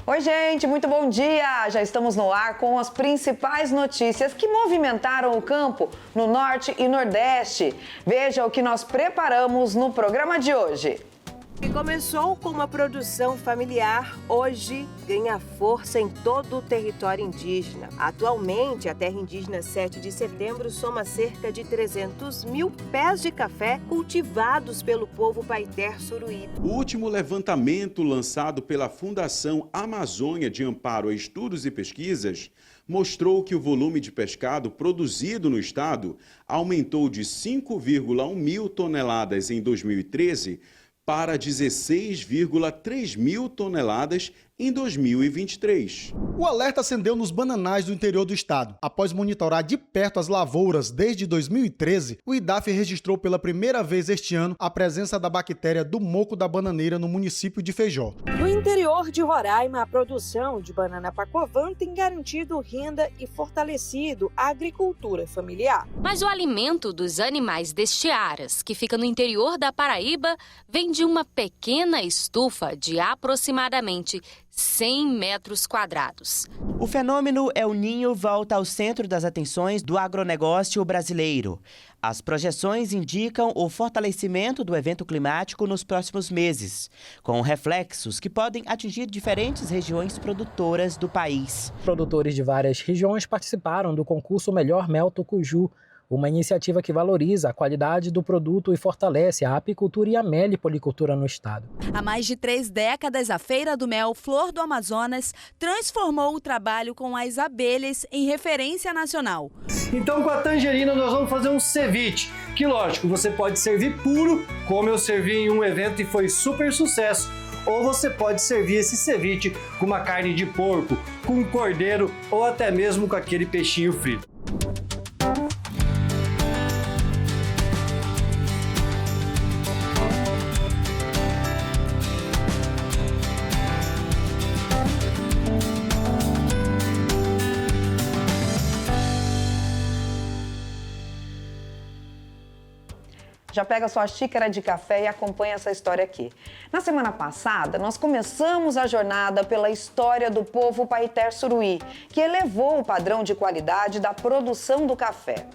Oi, gente, muito bom dia! Já estamos no ar com as principais notícias que movimentaram o campo no Norte e Nordeste. Veja o que nós preparamos no programa de hoje. Que começou com uma produção familiar, hoje ganha força em todo o território indígena. Atualmente, a terra indígena 7 de setembro soma cerca de 300 mil pés de café cultivados pelo povo Paiter Suruí. O último levantamento lançado pela Fundação Amazônia de Amparo a Estudos e Pesquisas mostrou que o volume de pescado produzido no estado aumentou de 5,1 mil toneladas em 2013 para 16,3 mil toneladas em 2023. O alerta acendeu nos bananais do interior do estado. Após monitorar de perto as lavouras desde 2013, o IDAF registrou pela primeira vez este ano a presença da bactéria do moco da bananeira no município de Feijó. No interior de Roraima, a produção de banana pacovan tem garantido renda e fortalecido a agricultura familiar. Mas o alimento dos animais deste Aras, que fica no interior da Paraíba, vem de uma pequena estufa de aproximadamente 100 metros quadrados. O fenômeno El Niño volta ao centro das atenções do agronegócio brasileiro. As projeções indicam o fortalecimento do evento climático nos próximos meses, com reflexos que podem atingir diferentes regiões produtoras do país. Produtores de várias regiões participaram do concurso Melhor Mel Tucuju, uma iniciativa que valoriza a qualidade do produto e fortalece a apicultura e a meliponicultura no estado. Há mais de 3 décadas, a Feira do Mel Flor do Amazonas transformou o trabalho com as abelhas em referência nacional. Então, com a tangerina, nós vamos fazer um ceviche, que lógico, você pode servir puro, como eu servi em um evento e foi super sucesso. Ou você pode servir esse ceviche com uma carne de porco, com cordeiro ou até mesmo com aquele peixinho frito. Já pega sua xícara de café e acompanha essa história aqui. Na semana passada, nós começamos a jornada pela história do povo Paiter Suruí, que elevou o padrão de qualidade da produção do café.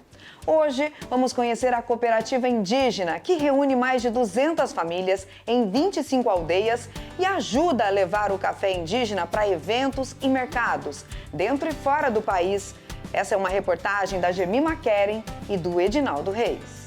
Hoje, vamos conhecer a cooperativa indígena, que reúne mais de 200 famílias em 25 aldeias e ajuda a levar o café indígena para eventos e mercados, dentro e fora do país. Essa é uma reportagem da Gemima Keren e do Edinaldo Reis.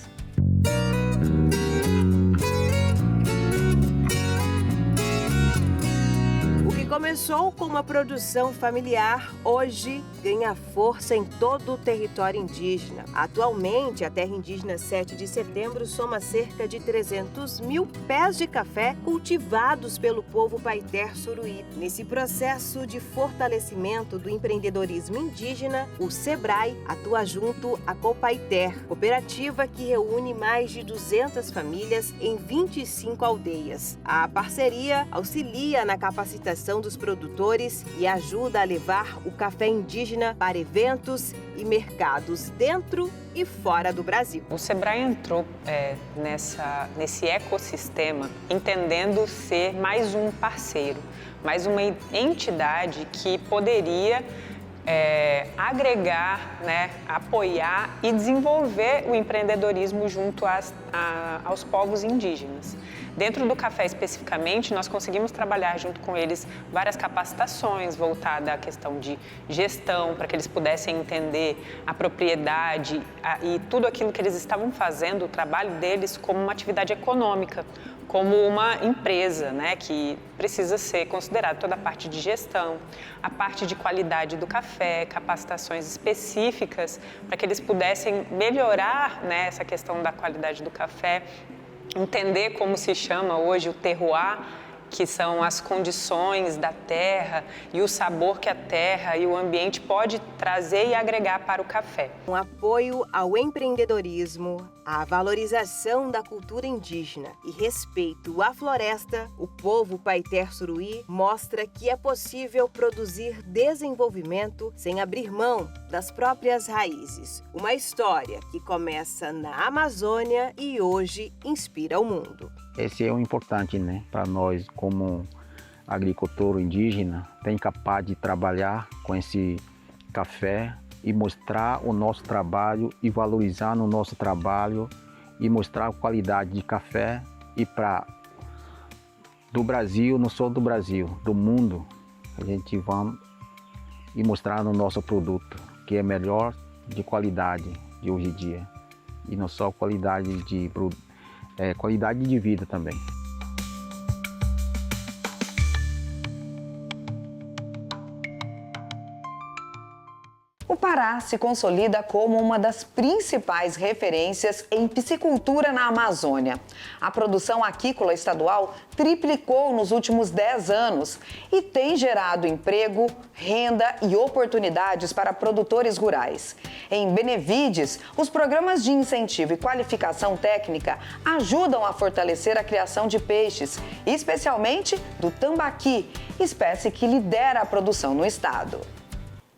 Começou com uma produção familiar, hoje ganha força em todo o território indígena. Atualmente, a terra indígena 7 de setembro soma cerca de 300 mil pés de café cultivados pelo povo Paiter Suruí. Nesse processo de fortalecimento do empreendedorismo indígena, o SEBRAE atua junto à Copaiter, cooperativa que reúne mais de 200 famílias em 25 aldeias. A parceria auxilia na capacitação dos produtores e ajuda a levar o café indígena para eventos e mercados dentro e fora do Brasil. O SEBRAE entrou nesse ecossistema entendendo ser mais um parceiro, mais uma entidade que poderia agregar, apoiar e desenvolver o empreendedorismo junto aos povos indígenas. Dentro do café especificamente, nós conseguimos trabalhar junto com eles várias capacitações voltadas à questão de gestão, para que eles pudessem entender a propriedade e tudo aquilo que eles estavam fazendo, o trabalho deles como uma atividade econômica, como uma empresa, que precisa ser considerada toda a parte de gestão, a parte de qualidade do café, capacitações específicas para que eles pudessem melhorar, essa questão da qualidade do café, entender como se chama hoje o terroir, que são as condições da terra e o sabor que a terra e o ambiente pode trazer e agregar para o café. Um apoio ao empreendedorismo, à valorização da cultura indígena e respeito à floresta, o povo Paiter Suruí mostra que é possível produzir desenvolvimento sem abrir mão das próprias raízes. Uma história que começa na Amazônia e hoje inspira o mundo. Esse é o importante, para nós como agricultor indígena tem capaz de trabalhar com esse café e mostrar o nosso trabalho e valorizar no nosso trabalho e mostrar a qualidade de café e para do Brasil, não só do Brasil, do mundo, a gente vai e mostrar no nosso produto que é melhor de qualidade de hoje em dia e não só qualidade de vida também. O Pará se consolida como uma das principais referências em piscicultura na Amazônia. A produção aquícola estadual triplicou nos últimos 10 anos e tem gerado emprego, renda e oportunidades para produtores rurais. Em Benevides, os programas de incentivo e qualificação técnica ajudam a fortalecer a criação de peixes, especialmente do tambaqui, espécie que lidera a produção no estado.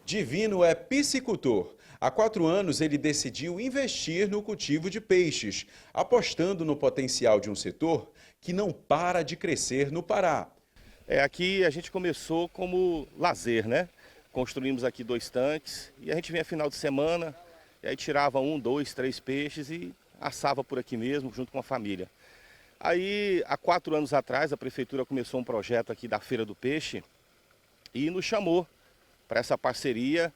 Divino é piscicultor. Há 4 anos ele decidiu investir no cultivo de peixes, apostando no potencial de um setor que não para de crescer no Pará. Aqui a gente começou como lazer, né? Construímos aqui 2 tanques e a gente vinha final de semana, e aí tirava 1, 2, 3 peixes e assava por aqui mesmo, junto com a família. Aí, há 4 anos atrás, a prefeitura começou um projeto aqui da Feira do Peixe e nos chamou para essa parceria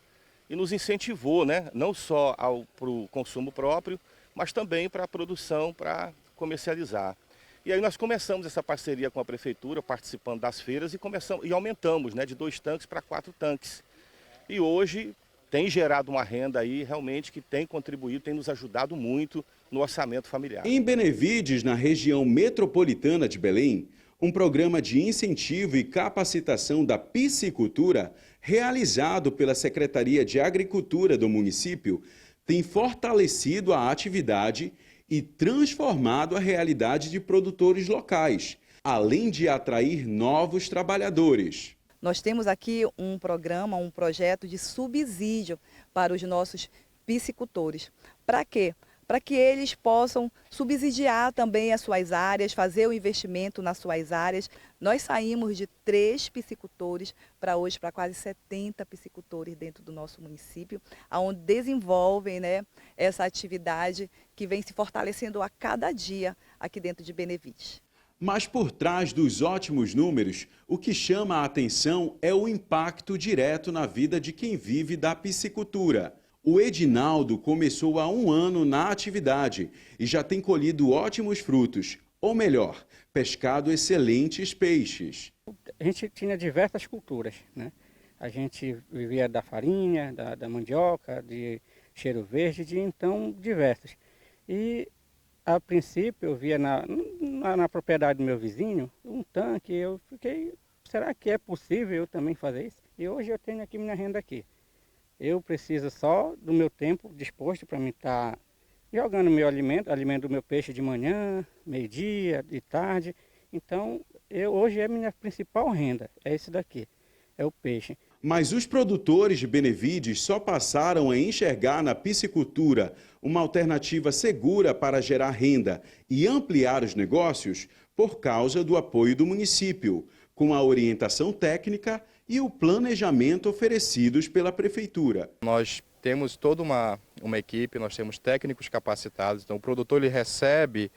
e nos incentivou, né? Não só para o consumo próprio, mas também para a produção, para comercializar. E aí nós começamos essa parceria com a prefeitura, participando das feiras e aumentamos, né, de 2 tanques para 4 tanques. E hoje tem gerado uma renda aí realmente que tem contribuído, tem nos ajudado muito no orçamento familiar. Em Benevides, na região metropolitana de Belém, um programa de incentivo e capacitação da piscicultura, realizado pela Secretaria de Agricultura do município, tem fortalecido a atividade e transformado a realidade de produtores locais, além de atrair novos trabalhadores. Nós temos aqui um programa, um projeto de subsídio para os nossos piscicultores. Para quê? Para que eles possam subsidiar também as suas áreas, fazer o investimento nas suas áreas. Nós saímos de 3 piscicultores para hoje para quase 70 piscicultores dentro do nosso município, onde desenvolvem, né, essa atividade que vem se fortalecendo a cada dia aqui dentro de Benevides. Mas por trás dos ótimos números, o que chama a atenção é o impacto direto na vida de quem vive da piscicultura. O Edinaldo começou há 1 ano na atividade e já tem colhido ótimos frutos, ou melhor, pescado excelentes peixes. A gente tinha diversas culturas, né? A gente vivia da farinha, da mandioca, de cheiro verde, então diversas. E a princípio eu via na propriedade do meu vizinho um tanque, eu fiquei, será que é possível eu também fazer isso? E hoje eu tenho aqui minha renda aqui. Eu preciso só do meu tempo disposto para mim estar jogando meu alimento do meu peixe de manhã, meio-dia, de tarde. Então, hoje é a minha principal renda, é esse daqui, é o peixe. Mas os produtores de Benevides só passaram a enxergar na piscicultura uma alternativa segura para gerar renda e ampliar os negócios por causa do apoio do município, com a orientação técnica e o planejamento oferecidos pela prefeitura. Nós temos toda uma equipe, nós temos técnicos capacitados, então o produtor ele recebe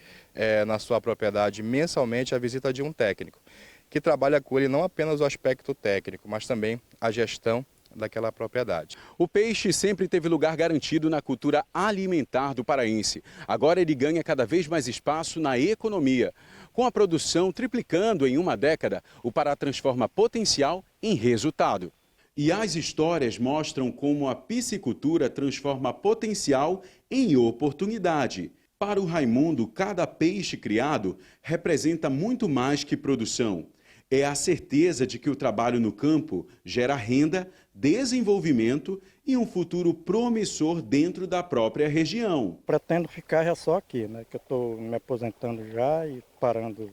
na sua propriedade mensalmente a visita de um técnico, que trabalha com ele não apenas o aspecto técnico, mas também a gestão daquela propriedade. O peixe sempre teve lugar garantido na cultura alimentar do paraense. Agora ele ganha cada vez mais espaço na economia. Com a produção triplicando em 1 década, o Pará transforma potencial em resultado. E as histórias mostram como a piscicultura transforma potencial em oportunidade. Para o Raimundo, cada peixe criado representa muito mais que produção. É a certeza de que o trabalho no campo gera renda, desenvolvimento e um futuro promissor dentro da própria região. Pretendo ficar já só aqui, né? Que eu estou me aposentando já e parando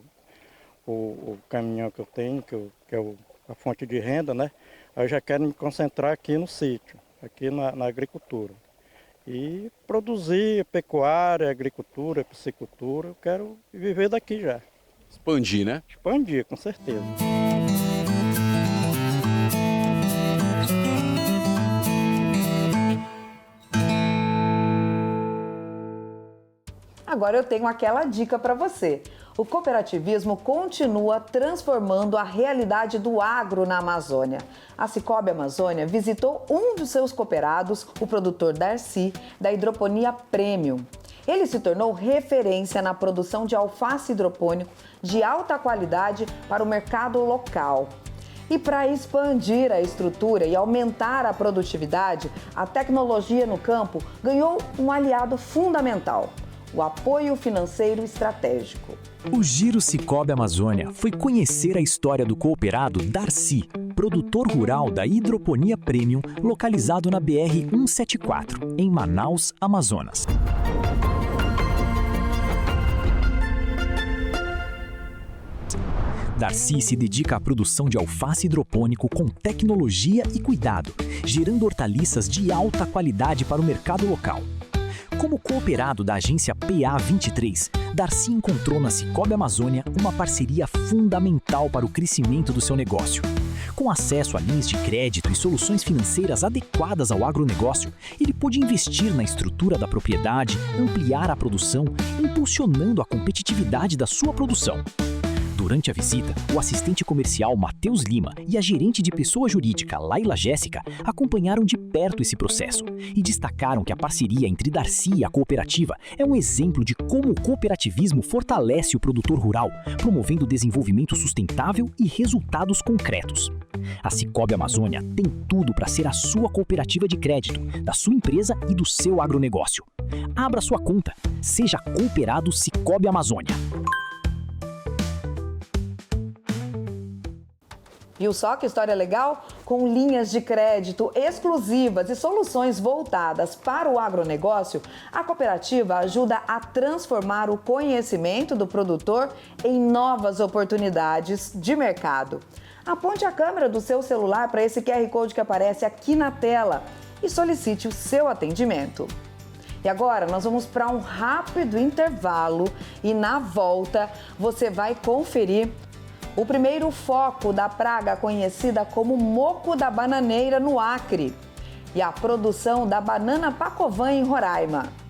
o caminhão que eu tenho, que é a fonte de renda, né? Eu já quero me concentrar aqui no sítio, aqui na agricultura. E produzir pecuária, agricultura, piscicultura, eu quero viver daqui já. Expandir, né? Expandir, com certeza. Agora eu tenho aquela dica para você. O cooperativismo continua transformando a realidade do agro na Amazônia. A Cicobi Amazônia visitou um dos seus cooperados, o produtor Darcy, da hidroponia Premium. Ele se tornou referência na produção de alface hidropônico de alta qualidade para o mercado local. E para expandir a estrutura e aumentar a produtividade, a tecnologia no campo ganhou um aliado fundamental: o apoio financeiro estratégico. O Giro Cicobi Amazônia foi conhecer a história do cooperado Darcy, produtor rural da hidroponia Premium, localizado na BR-174, em Manaus, Amazonas. Darcy se dedica à produção de alface hidropônico com tecnologia e cuidado, gerando hortaliças de alta qualidade para o mercado local. Como cooperado da agência PA23, Darcy encontrou na Cicobi Amazônia uma parceria fundamental para o crescimento do seu negócio. Com acesso a linhas de crédito e soluções financeiras adequadas ao agronegócio, ele pôde investir na estrutura da propriedade, ampliar a produção, impulsionando a competitividade da sua produção. Durante a visita, o assistente comercial Matheus Lima e a gerente de pessoa jurídica Laila Jéssica acompanharam de perto esse processo e destacaram que a parceria entre Darcy e a cooperativa é um exemplo de como o cooperativismo fortalece o produtor rural, promovendo desenvolvimento sustentável e resultados concretos. A Cicobi Amazônia tem tudo para ser a sua cooperativa de crédito, da sua empresa e do seu agronegócio. Abra sua conta, seja cooperado Cicobi Amazônia. Viu só que história legal? Com linhas de crédito exclusivas e soluções voltadas para o agronegócio, a cooperativa ajuda a transformar o conhecimento do produtor em novas oportunidades de mercado. Aponte a câmera do seu celular para esse QR Code que aparece aqui na tela e solicite o seu atendimento. E agora nós vamos para um rápido intervalo e na volta você vai conferir o primeiro foco da praga conhecida como moco da bananeira no Acre e a produção da banana Pacovan em Roraima.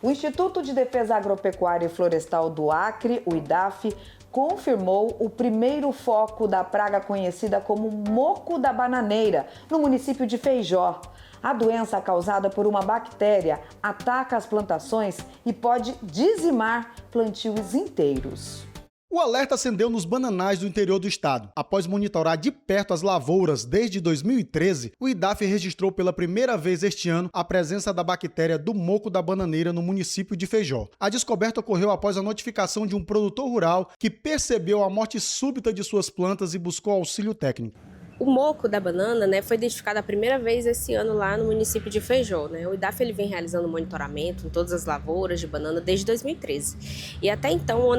O Instituto de Defesa Agropecuária e Florestal do Acre, o IDAF, confirmou o primeiro foco da praga conhecida como moco da bananeira, no município de Feijó. A doença causada por uma bactéria ataca as plantações e pode dizimar plantios inteiros. O alerta acendeu nos bananais do interior do estado. Após monitorar de perto as lavouras desde 2013, o IDAF registrou pela primeira vez este ano a presença da bactéria do moco da bananeira no município de Feijó. A descoberta ocorreu após a notificação de um produtor rural que percebeu a morte súbita de suas plantas e buscou auxílio técnico. O moco da banana, foi identificado a primeira vez esse ano lá no município de Feijó. O IDAF ele vem realizando monitoramento em todas as lavouras de banana desde 2013. E até então,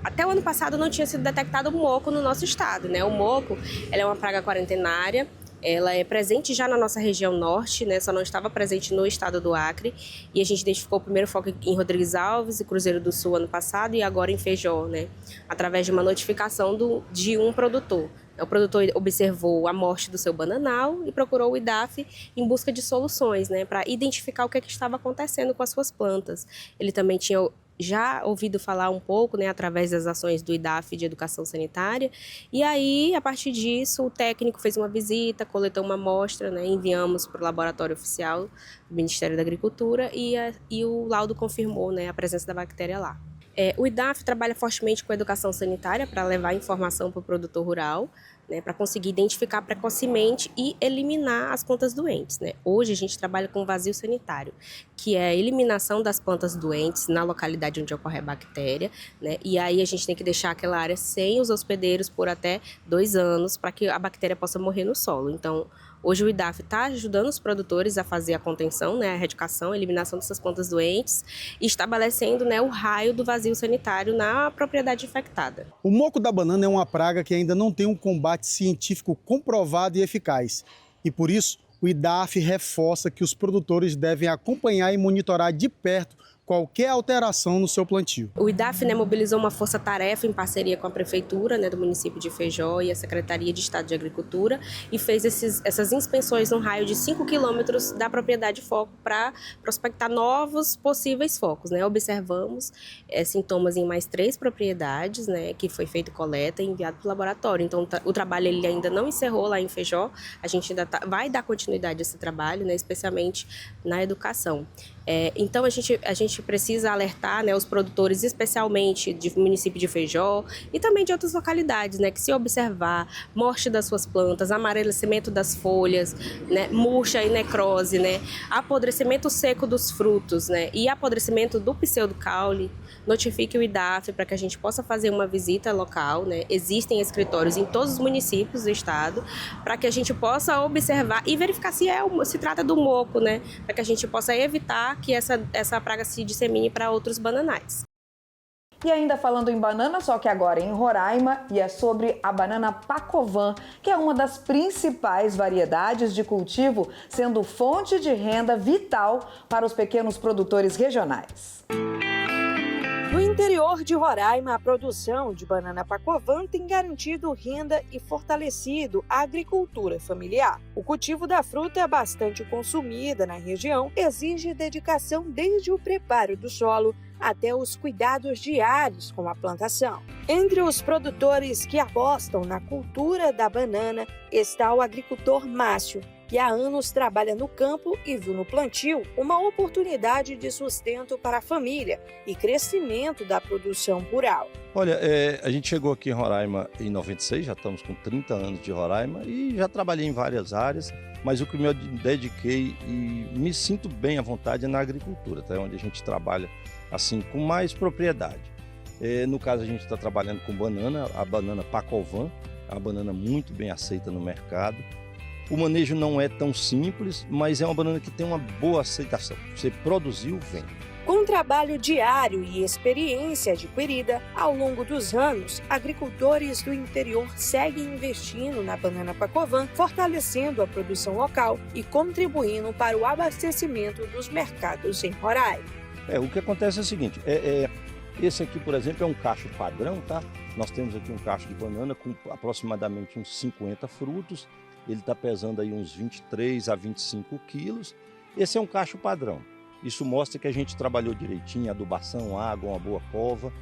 até o ano passado não tinha sido detectado moco no nosso estado. O moco ela é uma praga quarentenária. Ela é presente já na nossa região norte, só não estava presente no estado do Acre. E a gente identificou o primeiro foco em Rodrigues Alves e Cruzeiro do Sul ano passado e agora em Feijó, através de uma notificação de um produtor. O produtor observou a morte do seu bananal e procurou o IDAF em busca de soluções, para identificar o que estava acontecendo com as suas plantas. Ele também tinha já ouvido falar um pouco, através das ações do IDAF de educação sanitária. E aí, a partir disso, o técnico fez uma visita, coletou uma amostra, enviamos para o laboratório oficial do Ministério da Agricultura e o laudo confirmou, a presença da bactéria lá. O IDAF trabalha fortemente com a educação sanitária para levar informação para o produtor rural, para conseguir identificar precocemente e eliminar as plantas doentes. Hoje a gente trabalha com vazio sanitário, que é a eliminação das plantas doentes na localidade onde ocorre a bactéria, e aí a gente tem que deixar aquela área sem os hospedeiros por até 2 anos para que a bactéria possa morrer no solo. Então, hoje o IDAF está ajudando os produtores a fazer a contenção, a erradicação, a eliminação dessas plantas doentes e estabelecendo o raio do vazio sanitário na propriedade infectada. O moco da banana é uma praga que ainda não tem um combate científico comprovado e eficaz. E por isso, o IDAF reforça que os produtores devem acompanhar e monitorar de perto qualquer alteração no seu plantio. O IDAF mobilizou uma força-tarefa em parceria com a Prefeitura do município de Feijó e a Secretaria de Estado de Agricultura e fez essas inspeções no raio de 5 quilômetros da propriedade foco para prospectar novos possíveis focos. Observamos sintomas em mais 3 propriedades, que foi feita coleta e enviado para o laboratório. Então, o trabalho ele ainda não encerrou lá em Feijó, a gente ainda vai dar continuidade a esse trabalho, especialmente na educação. Então, a gente precisa alertar os produtores, especialmente do município de Feijó e também de outras localidades, que se observar morte das suas plantas, amarelecimento das folhas, murcha e necrose, apodrecimento seco dos frutos e apodrecimento do pseudocaule, notifique o IDAF para que a gente possa fazer uma visita local. Existem escritórios em todos os municípios do estado para que a gente possa observar e verificar se trata do moco, para que a gente possa evitar que essa praga se dissemine para outros bananais. E ainda falando em banana, só que agora em Roraima, e é sobre a banana Pacovan, que é uma das principais variedades de cultivo, sendo fonte de renda vital para os pequenos produtores regionais. No interior de Roraima, a produção de banana Pacovan tem garantido renda e fortalecido a agricultura familiar. O cultivo da fruta é bastante consumida na região, exige dedicação desde o preparo do solo até os cuidados diários com a plantação. Entre os produtores que apostam na cultura da banana está o agricultor Márcio, que há anos trabalha no campo e viu no plantio uma oportunidade de sustento para a família e crescimento da produção rural. Olha, a gente chegou aqui em Roraima em 96, já estamos com 30 anos de Roraima e já trabalhei em várias áreas, mas o que me dediquei e me sinto bem à vontade é na agricultura, onde a gente trabalha assim com mais propriedade. No caso, a gente está trabalhando com banana, a banana Pacovan, é uma banana muito bem aceita no mercado. O manejo não é tão simples, mas é uma banana que tem uma boa aceitação. Você produziu, vende. Com trabalho diário e experiência adquirida ao longo dos anos, agricultores do interior seguem investindo na banana Pacovan, fortalecendo a produção local e contribuindo para o abastecimento dos mercados em Roraima. O que acontece é o seguinte, esse aqui, por exemplo, é um cacho padrão, tá? Nós temos aqui um cacho de banana com aproximadamente uns 50 frutos. Ele está pesando aí uns 23 a 25 quilos. Esse é um cacho padrão. Isso mostra que a gente trabalhou direitinho, adubação, água, uma boa cova.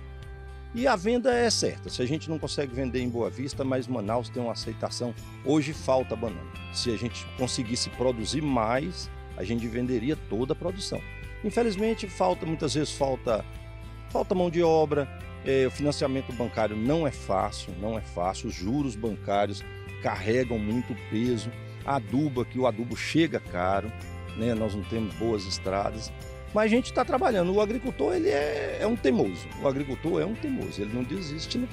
E a venda é certa. Se a gente não consegue vender em Boa Vista, mas Manaus tem uma aceitação. Hoje falta banana. Se a gente conseguisse produzir mais, a gente venderia toda a produção. Infelizmente, muitas vezes falta mão de obra. O financiamento bancário não é fácil. Os juros bancários carregam muito peso. Adubo, que o adubo chega caro, né? Nós não temos boas estradas. Mas a gente está trabalhando. O agricultor ele é um teimoso. O agricultor é um teimoso, ele não desiste, né?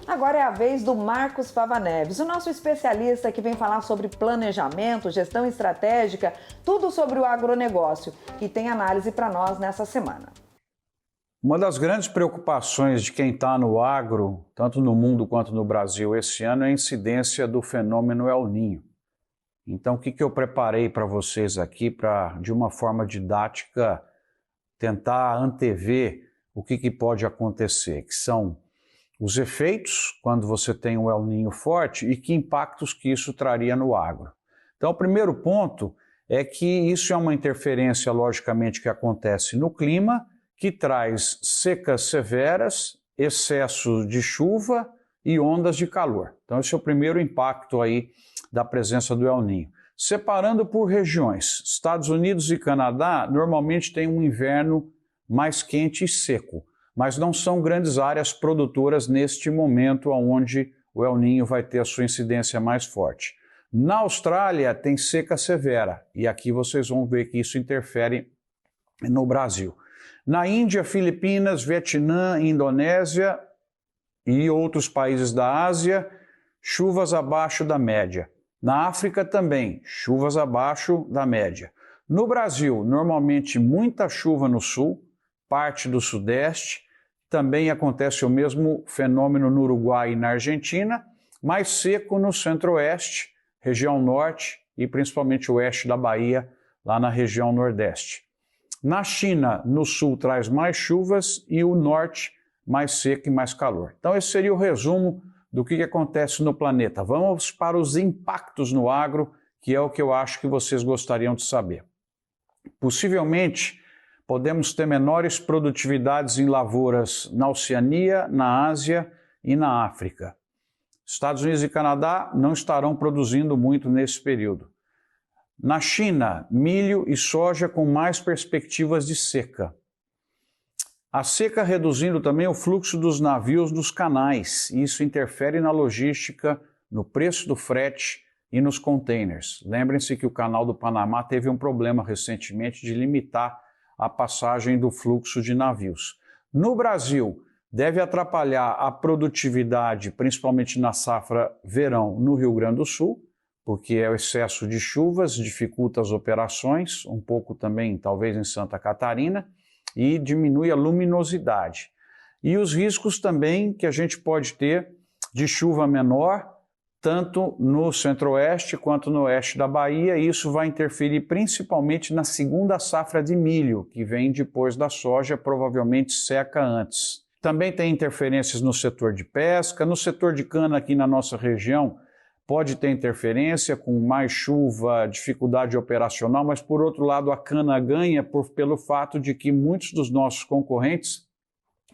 Agora é a vez do Marcos Fava Neves, o nosso especialista que vem falar sobre planejamento, gestão estratégica, tudo sobre o agronegócio, e tem análise para nós nessa semana. Uma das grandes preocupações de quem está no agro, tanto no mundo quanto no Brasil esse ano, é a incidência do fenômeno El Niño. Então, o que eu preparei para vocês aqui para, de uma forma didática, tentar antever o que pode acontecer, que são os efeitos quando você tem um El Niño forte e que impactos que isso traria no agro. Então, o primeiro ponto é que isso é uma interferência, logicamente, que acontece no clima, que traz secas severas, excesso de chuva e ondas de calor. Então, esse é o primeiro impacto aí da presença do El Niño. Separando por regiões, Estados Unidos e Canadá normalmente têm um inverno mais quente e seco, mas não são grandes áreas produtoras neste momento onde o El Niño vai ter a sua incidência mais forte. Na Austrália tem seca severa, e aqui vocês vão ver que isso interfere no Brasil. Na Índia, Filipinas, Vietnã, Indonésia e outros países da Ásia, chuvas abaixo da média. Na África também, chuvas abaixo da média. No Brasil, normalmente muita chuva no sul, parte do sudeste. Também acontece o mesmo fenômeno no Uruguai e na Argentina, mais seco no centro-oeste, região norte e principalmente oeste da Bahia, lá na região nordeste. Na China, no sul traz mais chuvas e o norte mais seco e mais calor. Então esse seria o resumo do que acontece no planeta. Vamos para os impactos no agro, que é o que eu acho que vocês gostariam de saber. Possivelmente, podemos ter menores produtividades em lavouras na Oceania, na Ásia e na África. Estados Unidos e Canadá não estarão produzindo muito nesse período. Na China, milho e soja com mais perspectivas de seca. A seca reduzindo também o fluxo dos navios nos canais. Isso interfere na logística, no preço do frete e nos containers. Lembrem-se que o Canal do Panamá teve um problema recentemente de limitar a passagem do fluxo de navios. No Brasil, deve atrapalhar a produtividade, principalmente na safra verão no Rio Grande do Sul, porque é o excesso de chuvas, dificulta as operações, um pouco também, talvez, em Santa Catarina, e diminui a luminosidade. E os riscos também que a gente pode ter de chuva menor, tanto no centro-oeste quanto no oeste da Bahia, e isso vai interferir principalmente na segunda safra de milho, que vem depois da soja, provavelmente seca antes. Também tem interferências no setor de pesca, no setor de cana aqui na nossa região, pode ter interferência com mais chuva, dificuldade operacional, mas por outro lado a cana ganha pelo fato de que muitos dos nossos concorrentes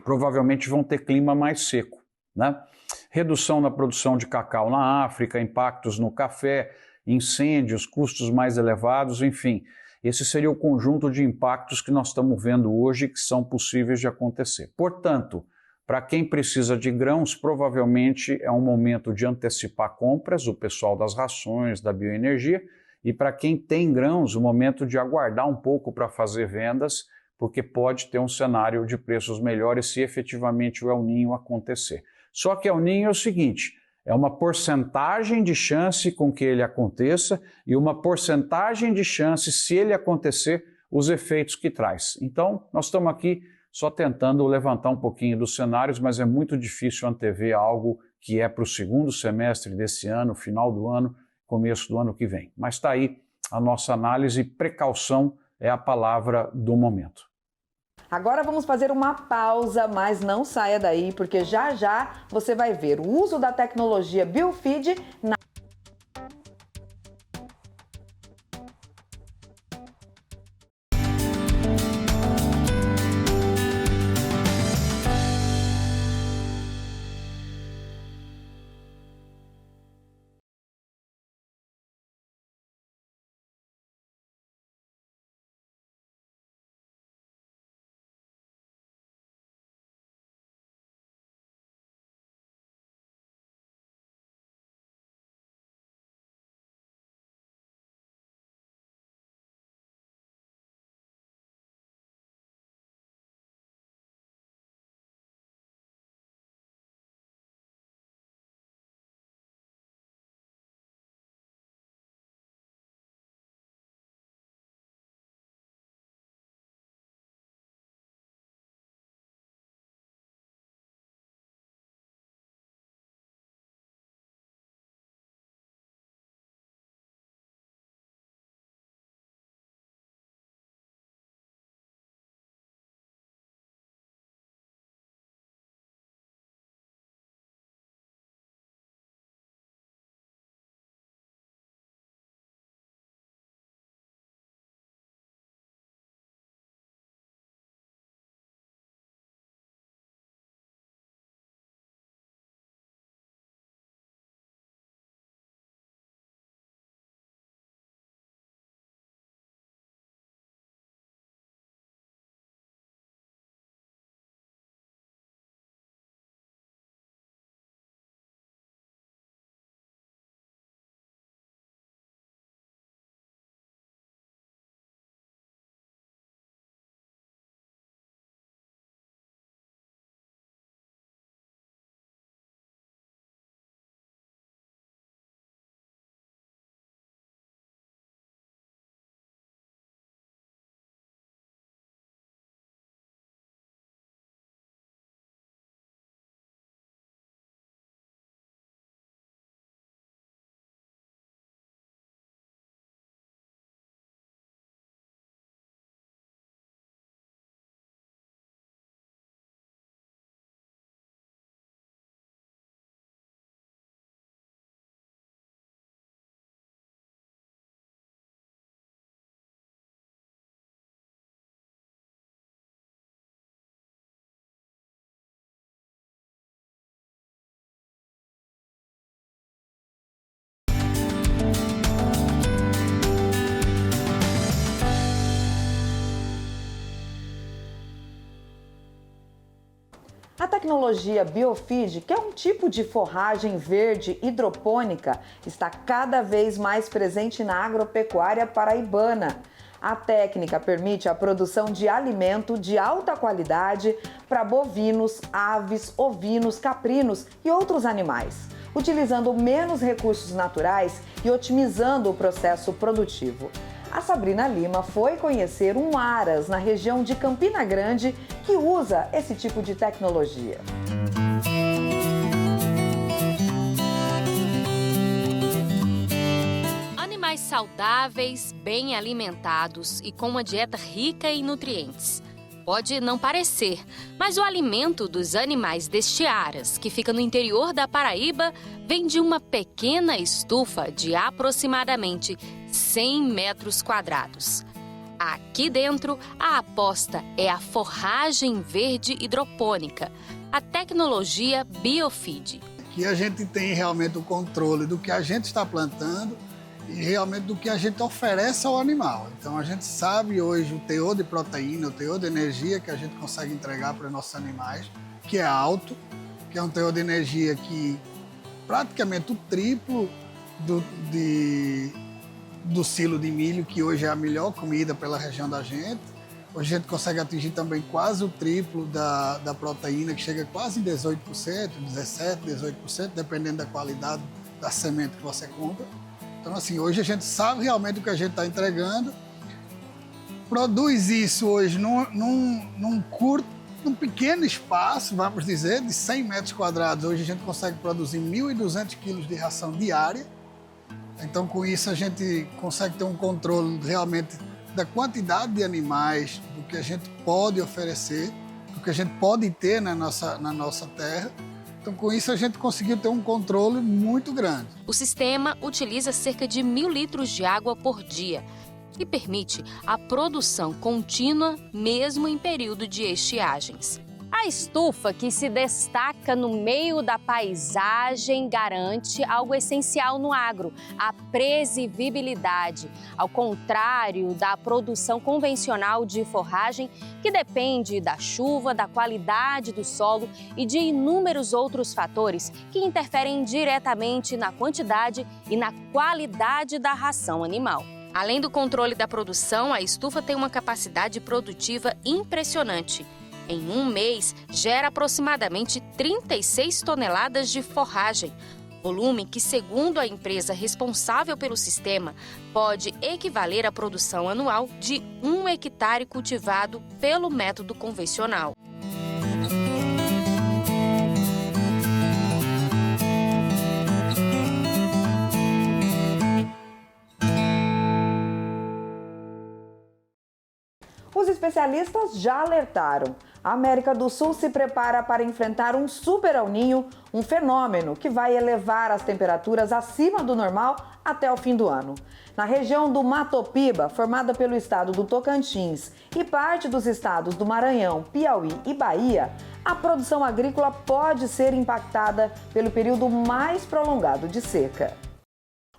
provavelmente vão ter clima mais seco, né? Redução na produção de cacau na África, impactos no café, incêndios, custos mais elevados, enfim. Esse seria o conjunto de impactos que nós estamos vendo hoje que são possíveis de acontecer. Portanto, para quem precisa de grãos, provavelmente é um momento de antecipar compras, o pessoal das rações, da bioenergia, e para quem tem grãos, o momento de aguardar um pouco para fazer vendas, porque pode ter um cenário de preços melhores se efetivamente o El Niño acontecer. Só que El Niño é o seguinte, é uma porcentagem de chance com que ele aconteça e uma porcentagem de chance, se ele acontecer, os efeitos que traz. Então, nós estamos aqui só tentando levantar um pouquinho dos cenários, mas é muito difícil antever algo que é para o segundo semestre desse ano, final do ano, começo do ano que vem. Mas está aí a nossa análise, precaução é a palavra do momento. Agora vamos fazer uma pausa, mas não saia daí, porque já já você vai ver o uso da tecnologia Biofeed na A tecnologia Biofeed, que é um tipo de forragem verde hidropônica, está cada vez mais presente na agropecuária paraibana. A técnica permite a produção de alimento de alta qualidade para bovinos, aves, ovinos, caprinos e outros animais, utilizando menos recursos naturais e otimizando o processo produtivo. A Sabrina Lima foi conhecer um Aras, na região de Campina Grande, que usa esse tipo de tecnologia. Animais saudáveis, bem alimentados e com uma dieta rica em nutrientes. Pode não parecer, mas o alimento dos animais deste Aras, que fica no interior da Paraíba, vem de uma pequena estufa de aproximadamente 100 metros quadrados. Aqui dentro, a aposta é a forragem verde hidropônica, a tecnologia Biofeed. Que a gente tem realmente o controle do que a gente está plantando e realmente do que a gente oferece ao animal. Então a gente sabe hoje o teor de proteína, o teor de energia que a gente consegue entregar para os nossos animais, que é alto, que é um teor de energia que praticamente o triplo do silo de milho, que hoje é a melhor comida pela região da gente. Hoje a gente consegue atingir também quase o triplo da proteína, que chega quase em 18%, 17%, 18%, dependendo da qualidade da semente que você compra. Então, assim, hoje a gente sabe realmente o que a gente está entregando, produz isso hoje num pequeno espaço, vamos dizer, de 100 metros quadrados. Hoje a gente consegue produzir 1.200 quilos de ração diária. Então, com isso, a gente consegue ter um controle realmente da quantidade de animais, do que a gente pode oferecer, do que a gente pode ter na nossa terra. Então, com isso, a gente conseguiu ter um controle muito grande. O sistema utiliza cerca de 1.000 litros de água por dia e permite a produção contínua mesmo em período de estiagens. A estufa, que se destaca no meio da paisagem, garante algo essencial no agro, a previsibilidade, ao contrário da produção convencional de forragem, que depende da chuva, da qualidade do solo e de inúmeros outros fatores que interferem diretamente na quantidade e na qualidade da ração animal. Além do controle da produção, a estufa tem uma capacidade produtiva impressionante. Em um mês, gera aproximadamente 36 toneladas de forragem, volume que, segundo a empresa responsável pelo sistema, pode equivaler à produção anual de 1 hectare cultivado pelo método convencional. Os especialistas já alertaram. A América do Sul se prepara para enfrentar um super El Niño, um fenômeno que vai elevar as temperaturas acima do normal até o fim do ano. Na região do Mato Piba, formada pelo estado do Tocantins e parte dos estados do Maranhão, Piauí e Bahia, a produção agrícola pode ser impactada pelo período mais prolongado de seca.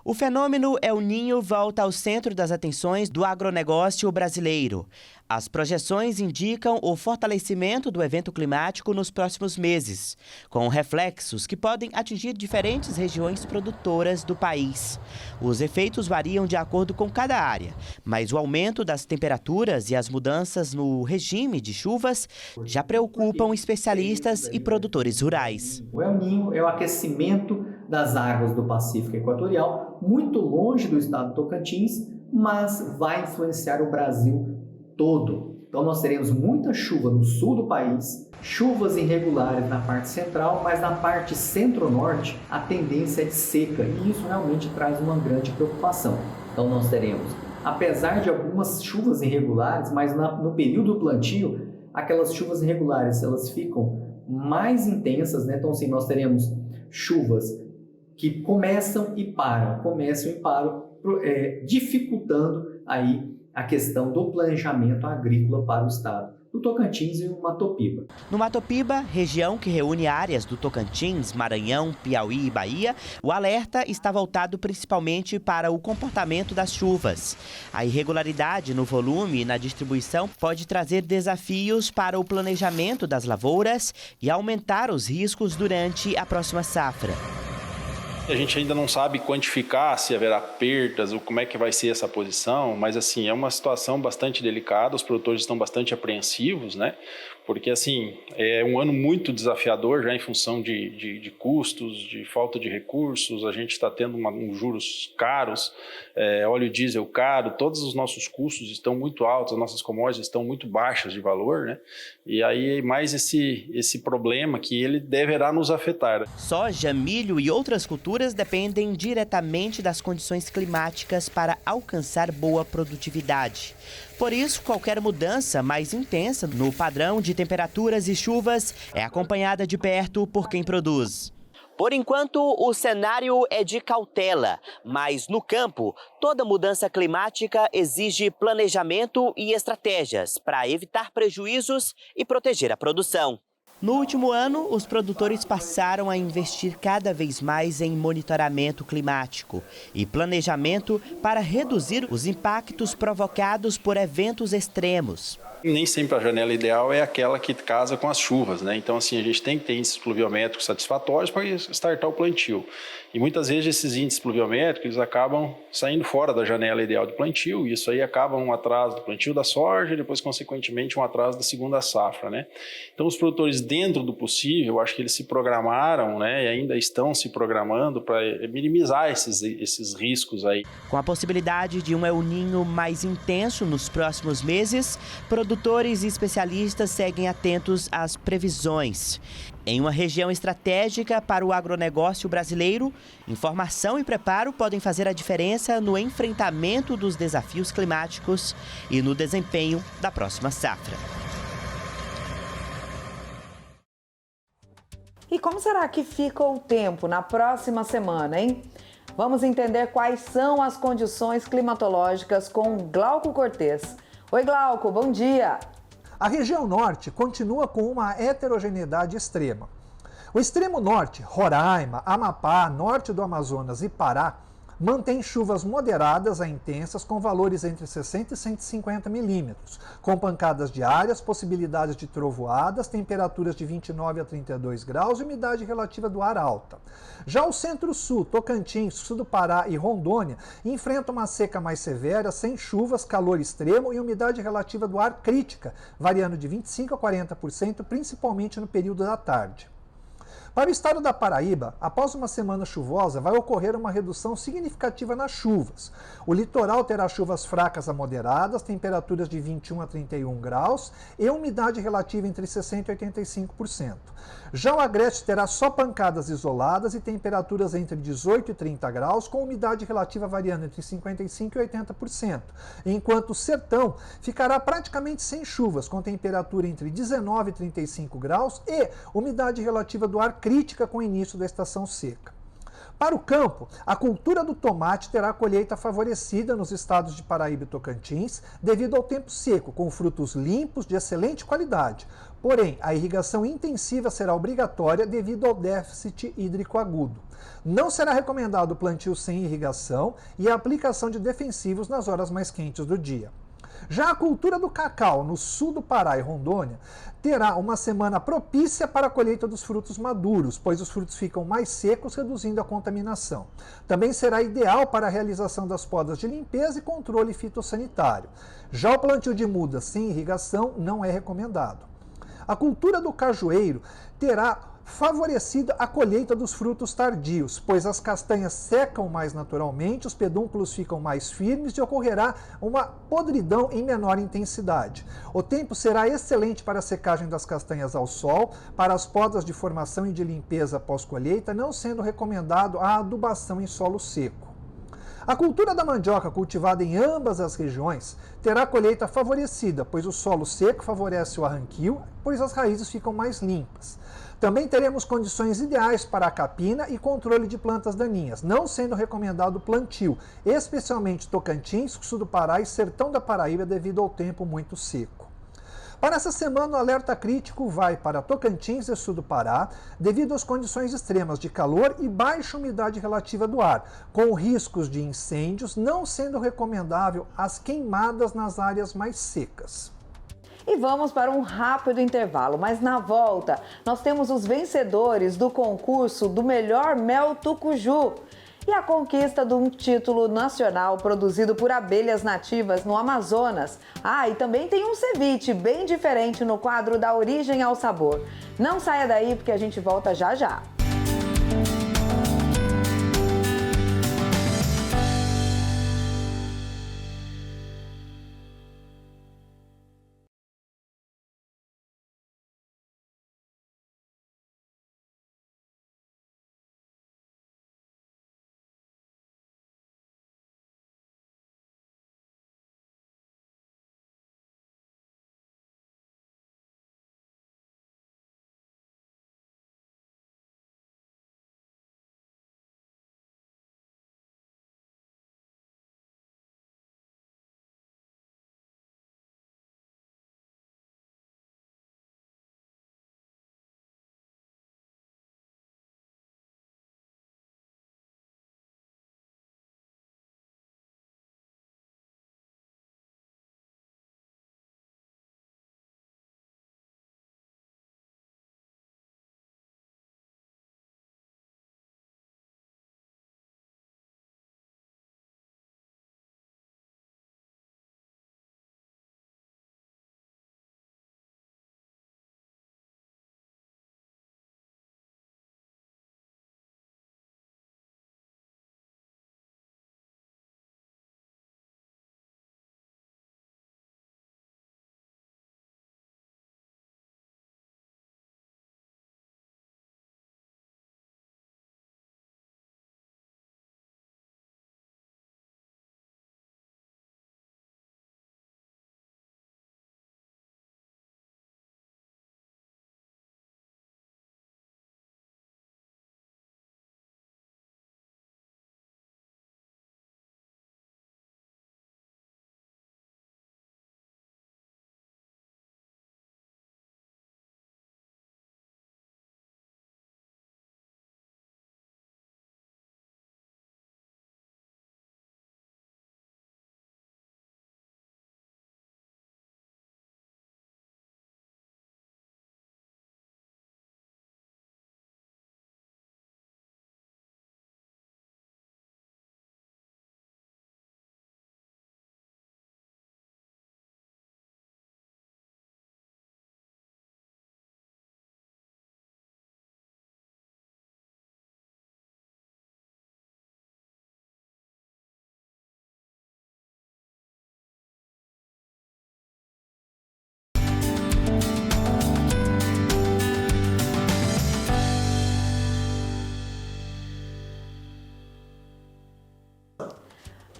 O fenômeno El Niño volta ao centro das atenções do agronegócio brasileiro. As projeções indicam o fortalecimento do evento climático nos próximos meses, com reflexos que podem atingir diferentes regiões produtoras do país. Os efeitos variam de acordo com cada área, mas o aumento das temperaturas e as mudanças no regime de chuvas já preocupam especialistas e produtores rurais. O El Niño é o aquecimento das águas do Pacífico Equatorial, muito longe do estado do Tocantins, mas vai influenciar o Brasil todo. Então nós teremos muita chuva no sul do país, chuvas irregulares na parte central, mas na parte centro-norte a tendência é de seca e isso realmente traz uma grande preocupação. Então nós teremos, apesar de algumas chuvas irregulares, mas no período do plantio, aquelas chuvas irregulares elas ficam mais intensas, né? Então assim, nós teremos chuvas que começam e param, dificultando aí a questão do planejamento agrícola para o estado do Tocantins e o Mato Piba. No Mato Piba, região que reúne áreas do Tocantins, Maranhão, Piauí e Bahia, o alerta está voltado principalmente para o comportamento das chuvas. A irregularidade no volume e na distribuição pode trazer desafios para o planejamento das lavouras e aumentar os riscos durante a próxima safra. A gente ainda não sabe quantificar se haverá perdas ou como é que vai ser essa posição, mas assim, é uma situação bastante delicada, os produtores estão bastante apreensivos, né? Porque assim, é um ano muito desafiador já em função de custos, de falta de recursos, a gente está tendo uns juros caros, óleo diesel caro, todos os nossos custos estão muito altos, as nossas commodities estão muito baixas de valor, né? E aí mais esse problema que ele deverá nos afetar. Soja, milho e outras culturas dependem diretamente das condições climáticas para alcançar boa produtividade. Por isso, qualquer mudança mais intensa no padrão de temperaturas e chuvas é acompanhada de perto por quem produz. Por enquanto, o cenário é de cautela, mas no campo, toda mudança climática exige planejamento e estratégias para evitar prejuízos e proteger a produção. No último ano, os produtores passaram a investir cada vez mais em monitoramento climático e planejamento para reduzir os impactos provocados por eventos extremos. Nem sempre a janela ideal é aquela que casa com as chuvas, né? Então, assim, a gente tem que ter índices pluviométricos satisfatórios para startar o plantio. E muitas vezes esses índices pluviométricos eles acabam saindo fora da janela ideal de plantio, e isso aí acaba um atraso do plantio da soja e depois, consequentemente, um atraso da segunda safra, né? Então, os produtores, dentro do possível, acho que eles se programaram, né? E ainda estão se programando para minimizar esses riscos aí. Com a possibilidade de um El Niño mais intenso nos próximos meses, produtores Produtores e especialistas seguem atentos às previsões. Em uma região estratégica para o agronegócio brasileiro, informação e preparo podem fazer a diferença no enfrentamento dos desafios climáticos e no desempenho da próxima safra. E como será que fica o tempo na próxima semana, hein? Vamos entender quais são as condições climatológicas com Glauco Cortez. Oi, Glauco, bom dia! A região norte continua com uma heterogeneidade extrema. O extremo norte, Roraima, Amapá, norte do Amazonas e Pará, mantém chuvas moderadas a intensas com valores entre 60 e 150 milímetros, com pancadas diárias, possibilidades de trovoadas, temperaturas de 29 a 32 graus e umidade relativa do ar alta. Já o centro-sul, Tocantins, sul do Pará e Rondônia enfrentam uma seca mais severa, sem chuvas, calor extremo e umidade relativa do ar crítica, variando de 25 a 40%, principalmente no período da tarde. Para o estado da Paraíba, após uma semana chuvosa, vai ocorrer uma redução significativa nas chuvas. O litoral terá chuvas fracas a moderadas, temperaturas de 21 a 31 graus e umidade relativa entre 60% e 85%. Já o Agreste terá só pancadas isoladas e temperaturas entre 18 e 30 graus, com umidade relativa variando entre 55% e 80%, enquanto o Sertão ficará praticamente sem chuvas, com temperatura entre 19 e 35 graus e umidade relativa do ar crítica com o início da estação seca. Para o campo, a cultura do tomate terá colheita favorecida nos estados de Paraíba e Tocantins devido ao tempo seco, com frutos limpos de excelente qualidade. Porém, a irrigação intensiva será obrigatória devido ao déficit hídrico agudo. Não será recomendado o plantio sem irrigação e a aplicação de defensivos nas horas mais quentes do dia. Já a cultura do cacau no sul do Pará e Rondônia terá uma semana propícia para a colheita dos frutos maduros, pois os frutos ficam mais secos, reduzindo a contaminação. Também será ideal para a realização das podas de limpeza e controle fitossanitário. Já o plantio de mudas sem irrigação não é recomendado. A cultura do cajueiro terá favorecida a colheita dos frutos tardios, pois as castanhas secam mais naturalmente, os pedúnculos ficam mais firmes e ocorrerá uma podridão em menor intensidade. O tempo será excelente para a secagem das castanhas ao sol, para as podas de formação e de limpeza pós-colheita, não sendo recomendado a adubação em solo seco. A cultura da mandioca cultivada em ambas as regiões terá colheita favorecida, pois o solo seco favorece o arranquio, pois as raízes ficam mais limpas. Também teremos condições ideais para a capina e controle de plantas daninhas, não sendo recomendado o plantio, especialmente Tocantins, sul do Pará e sertão da Paraíba devido ao tempo muito seco. Para essa semana, o alerta crítico vai para Tocantins e sul do Pará, devido às condições extremas de calor e baixa umidade relativa do ar, com riscos de incêndios, não sendo recomendável as queimadas nas áreas mais secas. E vamos para um rápido intervalo, mas na volta nós temos os vencedores do concurso do melhor mel tucuju e a conquista de um título nacional produzido por abelhas nativas no Amazonas. E também tem um ceviche bem diferente no quadro Da Origem ao Sabor. Não saia daí porque a gente volta já já.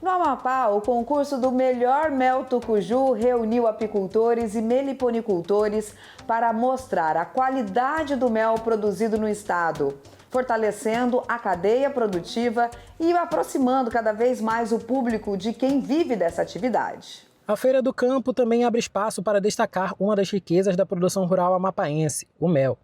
No Amapá, o concurso do melhor mel tucuju reuniu apicultores e meliponicultores para mostrar a qualidade do mel produzido no estado, fortalecendo a cadeia produtiva e aproximando cada vez mais o público de quem vive dessa atividade. A Feira do Campo também abre espaço para destacar uma das riquezas da produção rural amapaense, o mel.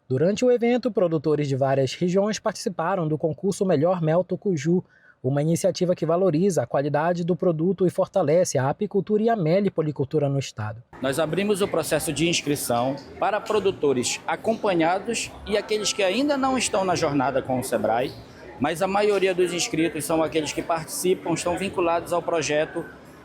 Durante o evento, produtores de várias regiões participaram do concurso Melhor Mel Tucuju, uma iniciativa que valoriza a qualidade do produto e fortalece a apicultura e a meliponicultura no estado. Nós abrimos o processo de inscrição para produtores acompanhados e aqueles que ainda não estão na jornada com o Sebrae, mas a maioria dos inscritos são aqueles que participam, estão vinculados ao projeto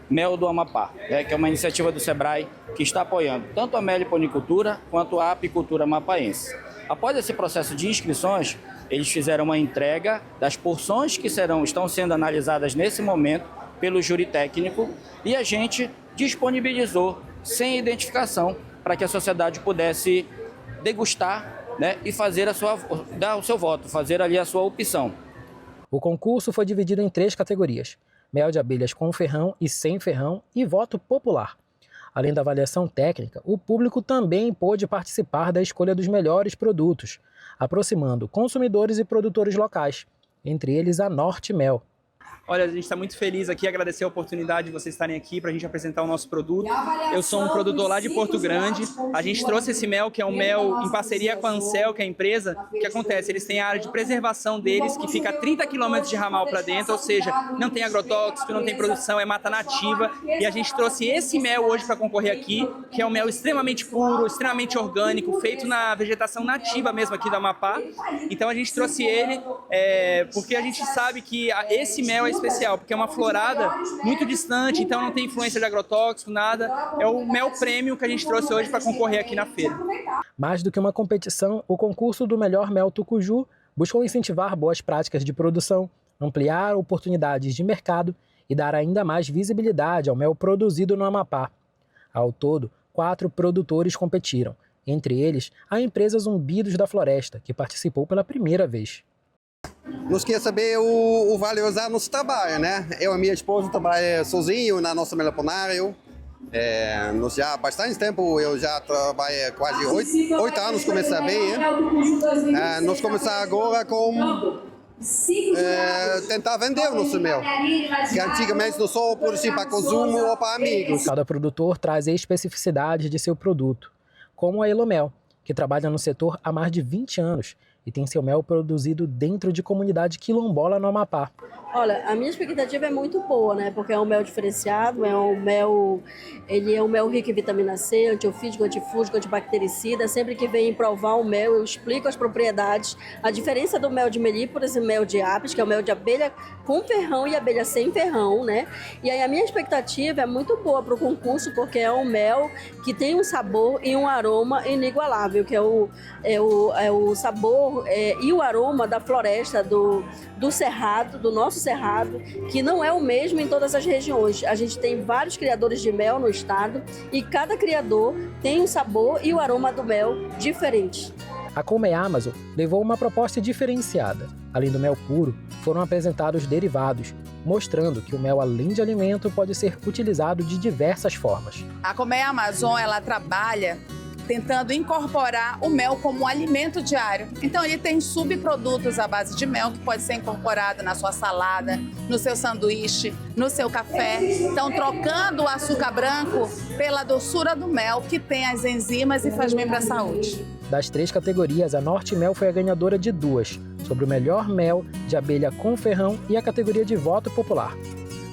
Mel do Amapá, que é uma iniciativa do Sebrae que está apoiando tanto a meliponicultura quanto a apicultura amapaense. Após esse processo de inscrições, eles fizeram uma entrega das porções que estão sendo analisadas nesse momento pelo júri técnico e a gente disponibilizou sem identificação para que a sociedade pudesse degustar, e fazer dar o seu voto, fazer ali a sua opção. O concurso foi dividido em 3 categorias: mel de abelhas com ferrão e sem ferrão e voto popular. Além da avaliação técnica, o público também pôde participar da escolha dos melhores produtos, aproximando consumidores e produtores locais, entre eles a Norte Mel. Olha, a gente está muito feliz aqui, agradecer a oportunidade de vocês estarem aqui para a gente apresentar o nosso produto. Eu sou um produtor lá de Porto Grande. A gente trouxe esse mel, que é um mel em parceria com a Ancel, que é a empresa. O que acontece? Eles têm a área de preservação deles, que fica a 30 quilômetros de ramal para dentro, ou seja, não tem agrotóxico, não tem produção, é mata nativa. E a gente trouxe esse mel hoje para concorrer aqui, que é um mel extremamente puro, extremamente orgânico, feito na vegetação nativa mesmo aqui do Amapá. Então a gente trouxe ele porque a gente sabe que esse mel é especial, porque é uma florada muito distante, então não tem influência de agrotóxico, nada. É o mel prêmio que a gente trouxe hoje para concorrer aqui na feira. Mais do que uma competição, o concurso do Melhor Mel Tucuju buscou incentivar boas práticas de produção, ampliar oportunidades de mercado e dar ainda mais visibilidade ao mel produzido no Amapá. Ao todo, 4 produtores competiram, entre eles a empresa Zumbidos da Floresta, que participou pela primeira vez. Nós queremos saber o valorizar nosso trabalho, né? Eu e minha esposa trabalhamos sozinho na nossa meliponária. Nós já há bastante tempo, eu já trabalho quase 8 anos, comecei a ver. Nós começamos agora com tentar vender o nosso mel, que antigamente não só produzia para consumo ou para amigos. Cada produtor traz a especificidade de seu produto, como a Elomel, que trabalha no setor há mais de 20 anos e tem seu mel produzido dentro de comunidade quilombola no Amapá. Olha, a minha expectativa é muito boa, né? Porque é um mel diferenciado, ele é um mel rico em vitamina C, antiofídico, antifúngico, antibactericida. Sempre que vem provar o mel, eu explico as propriedades, a diferença do mel de melíporas e mel de apis, que é o mel de abelha com ferrão e abelha sem ferrão, né? E aí a minha expectativa é muito boa para o concurso, porque é um mel que tem um sabor e um aroma inigualável, que é o sabor e o aroma da floresta do cerrado, do nosso cerrado, que não é o mesmo em todas as regiões. A gente tem vários criadores de mel no estado e cada criador tem um sabor e o aroma do mel diferente. A Come Amazon levou uma proposta diferenciada. Além do mel puro, foram apresentados derivados, mostrando que o mel, além de alimento, pode ser utilizado de diversas formas. A Come Amazon, ela trabalha tentando incorporar o mel como um alimento diário. Então ele tem subprodutos à base de mel que pode ser incorporado na sua salada, no seu sanduíche, no seu café. Então trocando o açúcar branco pela doçura do mel, que tem as enzimas e faz bem para a saúde. Das 3 categorias, a Norte Mel foi a ganhadora de 2, sobre o melhor mel de abelha com ferrão e a categoria de voto popular.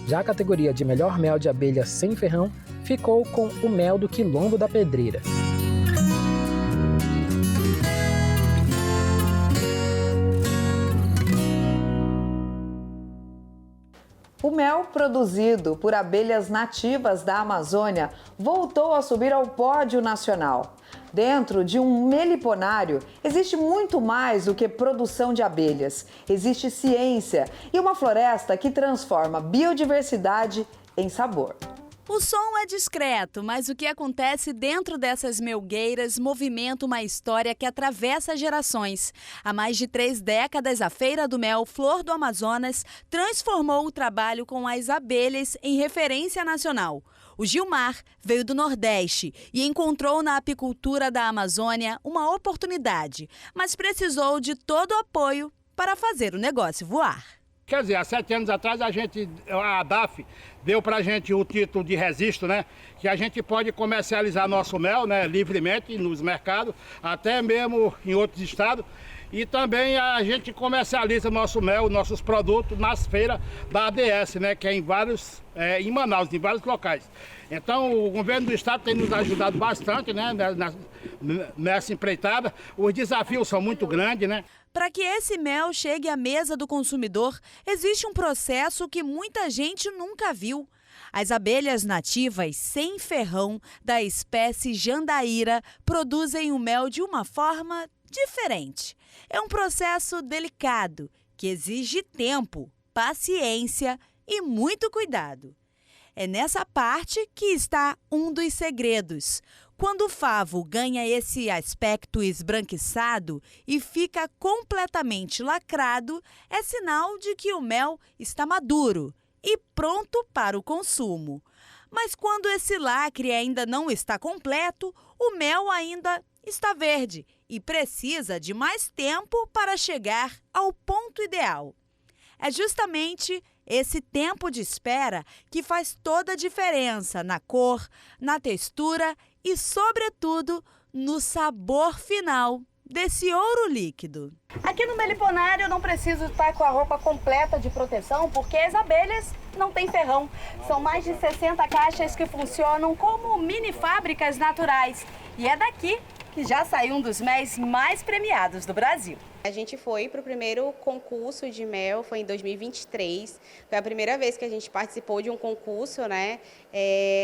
Já a categoria de melhor mel de abelha sem ferrão ficou com o mel do Quilombo da Pedreira. O mel produzido por abelhas nativas da Amazônia voltou a subir ao pódio nacional. Dentro de um meliponário, existe muito mais do que produção de abelhas. Existe ciência e uma floresta que transforma biodiversidade em sabor. O som é discreto, mas o que acontece dentro dessas melgueiras movimenta uma história que atravessa gerações. Há mais de 3 décadas, a Feira do Mel Flor do Amazonas transformou o trabalho com as abelhas em referência nacional. O Gilmar veio do Nordeste e encontrou na apicultura da Amazônia uma oportunidade, mas precisou de todo o apoio para fazer o negócio voar. Quer dizer, há 7 anos atrás a DAF deu para a gente o título de registro, né? Que a gente pode comercializar nosso mel, né, livremente nos mercados, até mesmo em outros estados. E também a gente comercializa nosso mel, nossos produtos nas feiras da ADS, né? Que é em Manaus, em vários locais. Então o governo do estado tem nos ajudado bastante, né, nessa empreitada. Os desafios são muito grandes, né? Para que esse mel chegue à mesa do consumidor, existe um processo que muita gente nunca viu. As abelhas nativas sem ferrão da espécie Jandaíra produzem o mel de uma forma diferente. É um processo delicado que exige tempo, paciência e muito cuidado. É nessa parte que está um dos segredos. Quando o favo ganha esse aspecto esbranquiçado e fica completamente lacrado, é sinal de que o mel está maduro e pronto para o consumo. Mas quando esse lacre ainda não está completo, o mel ainda está verde e precisa de mais tempo para chegar ao ponto ideal. É justamente esse tempo de espera que faz toda a diferença na cor, na textura e, sobretudo, no sabor final desse ouro líquido. Aqui no meliponário eu não preciso estar com a roupa completa de proteção porque as abelhas não têm ferrão. São mais de 60 caixas que funcionam como mini fábricas naturais. E é daqui que já saiu um dos méis mais premiados do Brasil. A gente foi para o primeiro concurso de mel, foi em 2023. Foi a primeira vez que a gente participou de um concurso, né?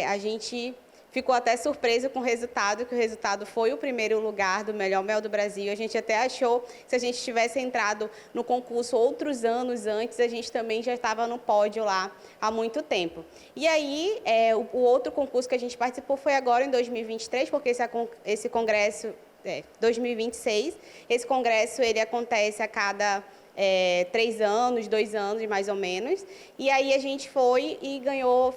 A gente ficou até surpreso com o resultado, que o resultado foi o primeiro lugar do melhor mel do Brasil. A gente até achou que se a gente tivesse entrado no concurso outros anos antes, a gente também já estava no pódio lá há muito tempo. E aí, o outro concurso que a gente participou foi agora em 2023, porque esse congresso, 2026, esse congresso ele acontece a cada 3 anos, 2 anos mais ou menos. E aí a gente foi e ganhou,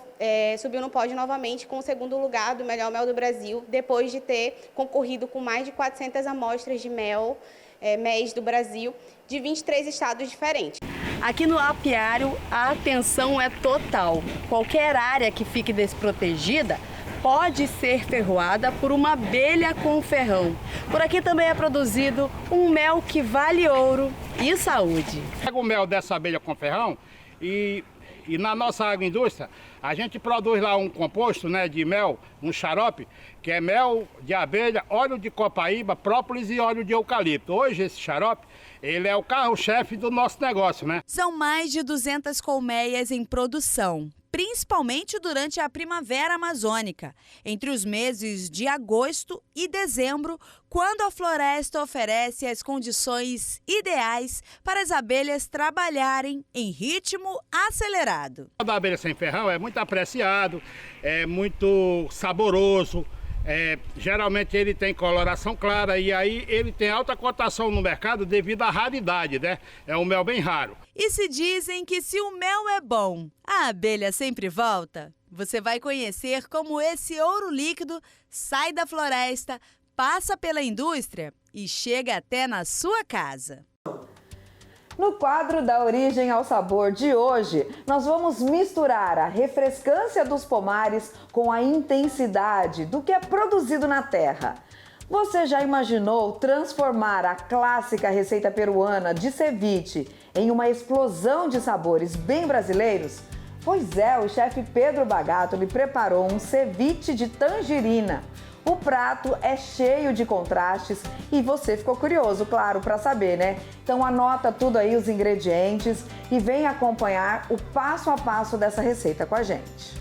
subiu no pódio novamente com o 2º lugar do melhor mel do Brasil, depois de ter concorrido com mais de 400 amostras de méis do Brasil, de 23 estados diferentes. Aqui no apiário a atenção é total. Qualquer área que fique desprotegida pode ser ferroada por uma abelha com ferrão. Por aqui também é produzido um mel que vale ouro e saúde. Pega o mel dessa abelha com ferrão e na nossa agroindústria a gente produz lá um composto, né, de mel, um xarope, que é mel de abelha, óleo de copaíba, própolis e óleo de eucalipto. Hoje esse xarope, ele é o carro-chefe do nosso negócio, né? São mais de 200 colmeias em produção, principalmente durante a primavera amazônica, entre os meses de agosto e dezembro, quando a floresta oferece as condições ideais para as abelhas trabalharem em ritmo acelerado. O da abelha sem ferrão é muito apreciado, é muito saboroso. Geralmente ele tem coloração clara e aí ele tem alta cotação no mercado devido à raridade, né? É um mel bem raro. E se dizem que se o mel é bom, a abelha sempre volta. Você vai conhecer como esse ouro líquido sai da floresta, passa pela indústria e chega até na sua casa. No quadro Da Origem ao Sabor de hoje, nós vamos misturar a refrescância dos pomares com a intensidade do que é produzido na terra. Você já imaginou transformar a clássica receita peruana de ceviche em uma explosão de sabores bem brasileiros? Pois é, o chefe Pedro Bagato lhe preparou um ceviche de tangerina. O prato é cheio de contrastes e você ficou curioso, claro, para saber, né? Então anota tudo aí, os ingredientes, e vem acompanhar o passo a passo dessa receita com a gente.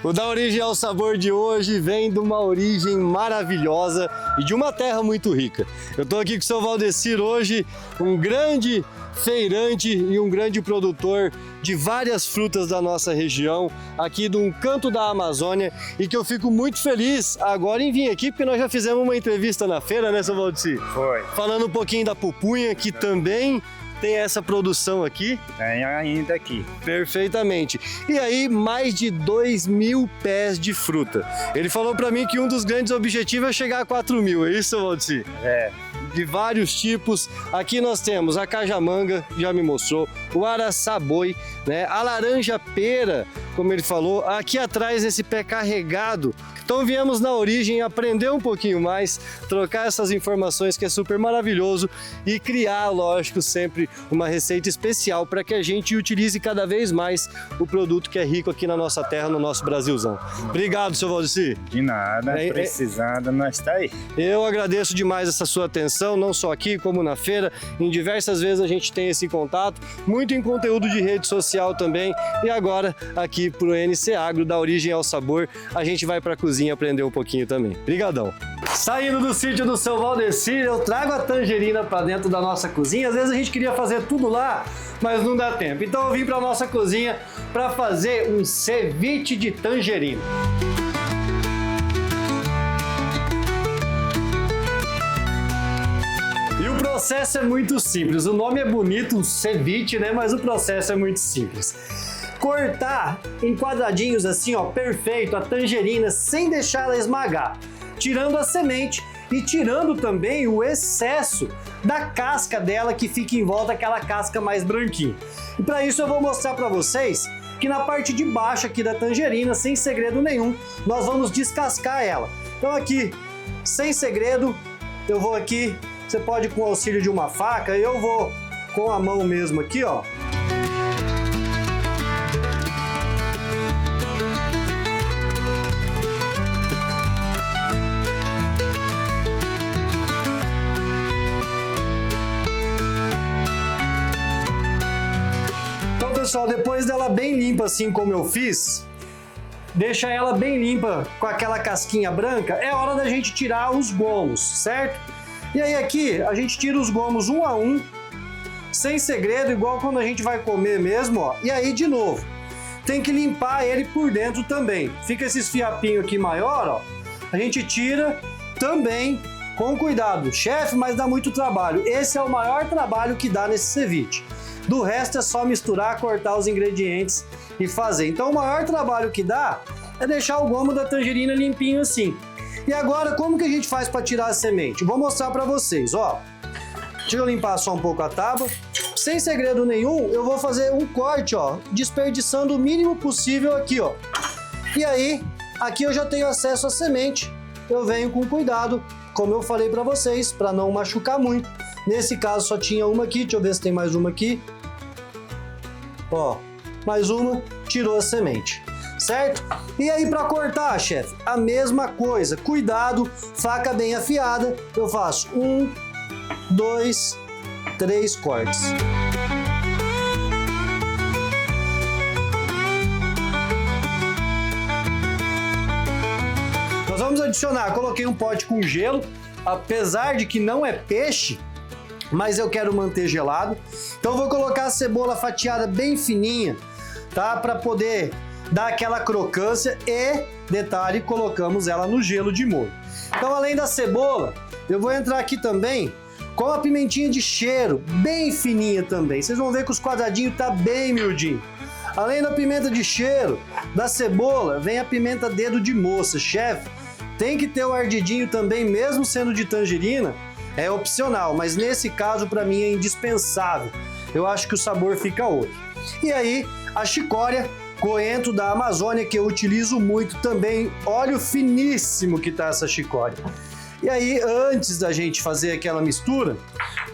O Da Origem ao Sabor de hoje vem de uma origem maravilhosa e de uma terra muito rica. Eu estou aqui com o seu Valdecir hoje, um grande feirante e um grande produtor de várias frutas da nossa região, aqui de um canto da Amazônia, e que eu fico muito feliz agora em vir aqui, porque nós já fizemos uma entrevista na feira, né, seu Valdecir? Foi. Falando um pouquinho da pupunha, que também tem essa produção aqui? Tem ainda aqui. Perfeitamente. E aí, mais de 2.000 pés de fruta. Ele falou para mim que um dos grandes objetivos é chegar a 4.000, é isso, Valdecir? É. De vários tipos. Aqui nós temos a cajamanga, já me mostrou, o araçaboi, né? A laranja pera, como ele falou, aqui atrás esse pé carregado. Então viemos na origem aprender um pouquinho mais, trocar essas informações que é super maravilhoso e criar, lógico, sempre uma receita especial para que a gente utilize cada vez mais o produto que é rico aqui na nossa terra, no nosso Brasilzão. Obrigado, seu Valdecir. De nada, precisando, nós está aí. Eu agradeço demais essa sua atenção, não só aqui como na feira. Em diversas vezes a gente tem esse contato, muito em conteúdo de rede social também. E agora, aqui pro NC Agro, Da Origem ao Sabor, a gente vai para a cozinha aprender um pouquinho também. Obrigadão. Saindo do sítio do seu Valdecir, eu trago a tangerina para dentro da nossa cozinha. Às vezes a gente queria fazer tudo lá, mas não dá tempo. Então eu vim para nossa cozinha para fazer um ceviche de tangerina. E o processo é muito simples. O nome é bonito, um ceviche, né? Mas o processo é muito simples. Cortar em quadradinhos assim, ó, perfeito, a tangerina sem deixar ela esmagar, tirando a semente e tirando também o excesso da casca dela que fica em volta, aquela casca mais branquinha. E para isso eu vou mostrar para vocês que na parte de baixo aqui da tangerina, sem segredo nenhum, nós vamos descascar ela. Então aqui, sem segredo, eu vou aqui, você pode com o auxílio de uma faca, eu vou com a mão mesmo aqui, ó. Pessoal, depois dela bem limpa assim como eu fiz, deixa ela bem limpa com aquela casquinha branca, é hora da gente tirar os gomos, certo? E aí aqui a gente tira os gomos um a um, sem segredo, igual quando a gente vai comer mesmo, ó. E aí de novo, tem que limpar ele por dentro também. Fica esses fiapinhos aqui maior, ó, a gente tira também com cuidado. Chefe, mas dá muito trabalho. Esse é o maior trabalho que dá nesse ceviche. Do resto é só misturar, cortar os ingredientes e fazer. Então o maior trabalho que dá é deixar o gomo da tangerina limpinho assim. E agora como que a gente faz para tirar a semente? Vou mostrar para vocês, ó. Deixa eu limpar só um pouco a tábua. Sem segredo nenhum, eu vou fazer um corte, ó, desperdiçando o mínimo possível aqui, ó. E aí, aqui eu já tenho acesso à semente. Eu venho com cuidado, como eu falei para vocês, para não machucar muito. Nesse caso só tinha uma aqui, deixa eu ver se tem mais uma aqui. Ó, mais uma, tirou a semente, certo? E aí para cortar, chefe, a mesma coisa, cuidado, faca bem afiada, eu faço 1, 2, 3 cortes. Nós vamos adicionar, coloquei um pote com gelo, apesar de que não é peixe, mas eu quero manter gelado. Então vou colocar a cebola fatiada bem fininha, tá? Para poder dar aquela crocância e, detalhe, colocamos ela no gelo de molho. Então além da cebola, eu vou entrar aqui também com a pimentinha de cheiro, bem fininha também. Vocês vão ver que os quadradinhos tá bem miudinho. Além da pimenta de cheiro, da cebola, vem a pimenta dedo de moça. Chefe, tem que ter o ardidinho também, mesmo sendo de tangerina. É opcional, mas nesse caso para mim é indispensável. Eu acho que o sabor fica outro. E aí, a chicória, coentro da Amazônia, que eu utilizo muito também. Olha o finíssimo que tá essa chicória. E aí, antes da gente fazer aquela mistura,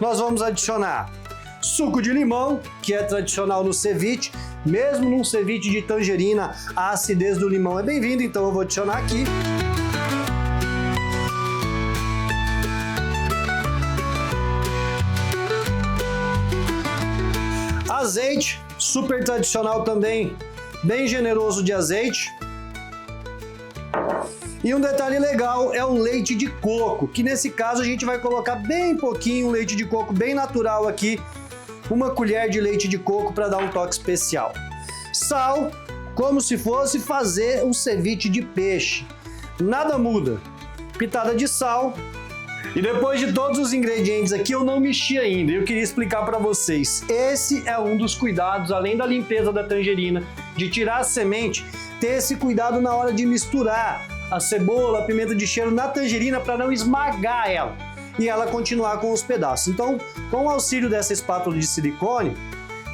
nós vamos adicionar suco de limão, que é tradicional no ceviche. Mesmo num ceviche de tangerina, a acidez do limão é bem-vinda, então eu vou adicionar aqui. Azeite, super tradicional também, bem generoso de azeite. E um detalhe legal é o leite de coco, que nesse caso a gente vai colocar bem pouquinho, leite de coco bem natural aqui, uma colher de leite de coco para dar um toque especial. Sal, como se fosse fazer um ceviche de peixe. Nada muda. Pitada de sal. E depois de todos os ingredientes aqui, eu não mexi ainda. Eu queria explicar para vocês. Esse é um dos cuidados, além da limpeza da tangerina, de tirar a semente, ter esse cuidado na hora de misturar a cebola, a pimenta de cheiro na tangerina para não esmagar ela e ela continuar com os pedaços. Então, com o auxílio dessa espátula de silicone,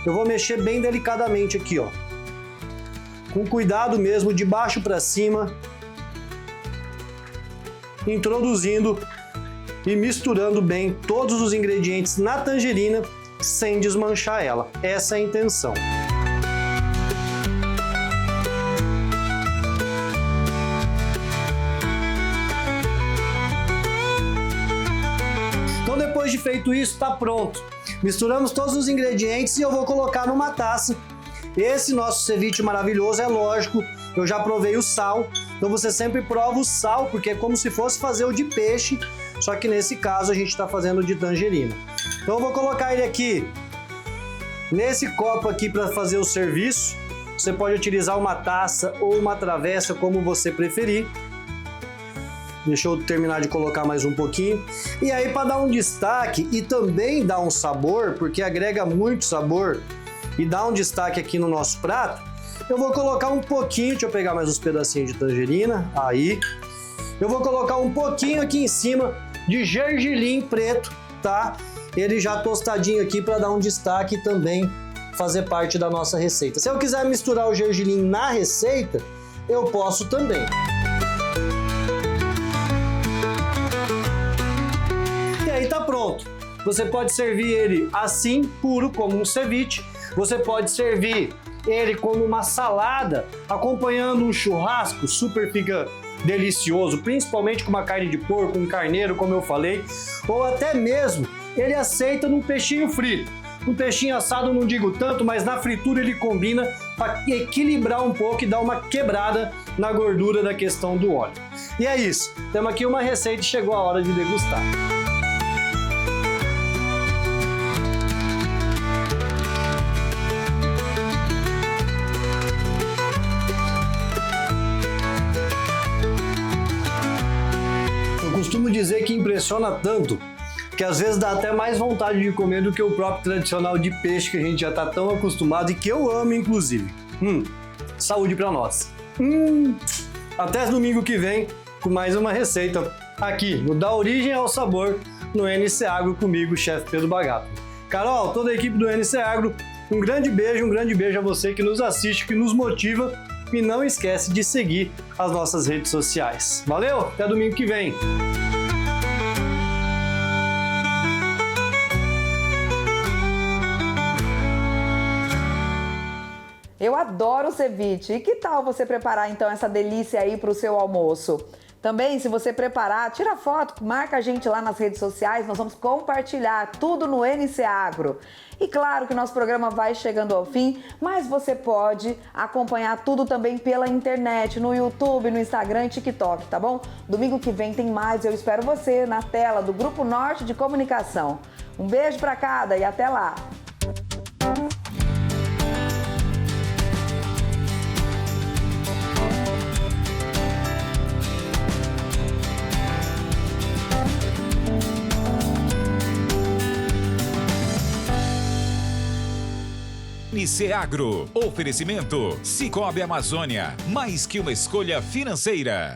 eu vou mexer bem delicadamente aqui, ó. Com cuidado mesmo, de baixo para cima, introduzindo e misturando bem todos os ingredientes na tangerina sem desmanchar ela. Essa é a intenção. Então, depois de feito isso, está pronto. Misturamos todos os ingredientes e eu vou colocar numa taça. Esse nosso ceviche maravilhoso, é lógico, eu já provei o sal, então você sempre prova o sal, porque é como se fosse fazer o de peixe, só que nesse caso a gente está fazendo de tangerina. Então eu vou colocar ele aqui, nesse copo aqui para fazer o serviço. Você pode utilizar uma taça ou uma travessa, como você preferir. Deixa eu terminar de colocar mais um pouquinho. E aí, para dar um destaque e também dar um sabor, porque agrega muito sabor e dá um destaque aqui no nosso prato, eu vou colocar um pouquinho, deixa eu pegar mais uns pedacinhos de tangerina, aí. Eu vou colocar um pouquinho aqui em cima de gergelim preto, tá? Ele já tostadinho aqui para dar um destaque e também fazer parte da nossa receita. Se eu quiser misturar o gergelim na receita, eu posso também. E aí tá pronto. Você pode servir ele assim, puro, como um ceviche. Você pode servir ele como uma salada, acompanhando um churrasco, super fica delicioso, principalmente com uma carne de porco, um carneiro, como eu falei, ou até mesmo ele aceita num peixinho frito. Um peixinho assado eu não digo tanto, mas na fritura ele combina para equilibrar um pouco e dar uma quebrada na gordura da questão do óleo. E é isso, temos aqui uma receita e chegou a hora de degustar. Costumo dizer que impressiona tanto que às vezes dá até mais vontade de comer do que o próprio tradicional de peixe que a gente já está tão acostumado e que eu amo, inclusive. Saúde para nós. Até domingo que vem com mais uma receita aqui no Da Origem ao Sabor no NC Agro comigo, chefe Pedro Bagato. Carol, toda a equipe do NC Agro, um grande beijo a você que nos assiste, que nos motiva e não esquece de seguir as nossas redes sociais. Valeu, até domingo que vem. Eu adoro ceviche. E que tal você preparar então essa delícia aí para o seu almoço? Também, se você preparar, tira foto, marca a gente lá nas redes sociais, nós vamos compartilhar tudo no NC Agro. E claro que o nosso programa vai chegando ao fim, mas você pode acompanhar tudo também pela internet, no YouTube, no Instagram e TikTok, tá bom? Domingo que vem tem mais, eu espero você na tela do Grupo Norte de Comunicação. Um beijo para cada e até lá! NC Agro. Oferecimento Sicoob Amazônia. Mais que uma escolha financeira.